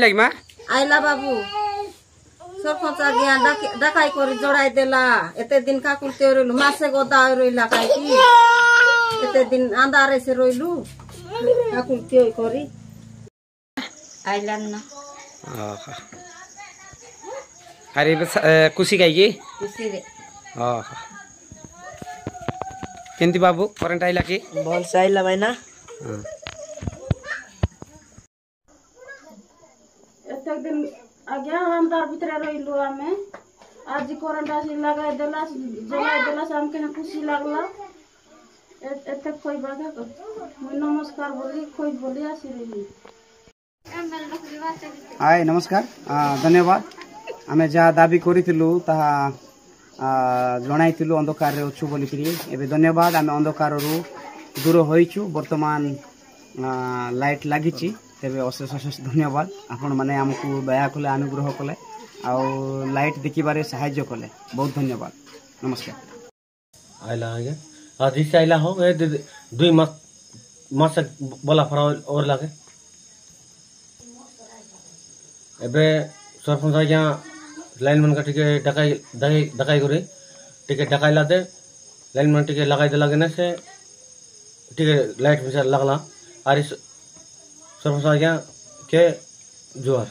लागिमा आइला बाबू सरपंच आज्ञा डाकाई करी जोड़ाई देला एते दिन का कुलते रोइलु मासे गोदा रोइला काई की एते दिन अंधारे से रोइलु का कुलते करी आइला ना अरे बस खुशी काई की खुशी रे केंती बाबू करंट आइला की बोल से आइला भाईना एते दिन आज्ञा अंधार भीतर रोइलु आमे आज करंट आसी लगाई देला जलाई देला हमके खुशी लागला एते कोई बाधा कर नमस्कार बोली कोई बोली आसी रही हाय नमस्कार धन्यवाद आमे जहाँ दाबी करिथिलु ताहा जणाइथिलु अंधकार रे अछु बोलिकरी एबे धन्यवाद आमे अंधकार रु दूर होइछु वर्तमान लाइट लागिछि तेबे अशेष अशेष धन्यवाद आपण माने हमकु दया कले अनुग्रह कले आ लाइट देखिबारे सहाय्य कले बहुत धन्यवाद नमस्कार आइला आगे आज इस आइला हो ए 2 मास बोला फरा और लागे एबे सरपंच आज्ञा लाइन मन का टिके डकाई करे टिके डकाई लाते लाइन मन टिके लगाई दे लगने से टिके लाइट में लगला आर सरपंच आज्ञा के जोर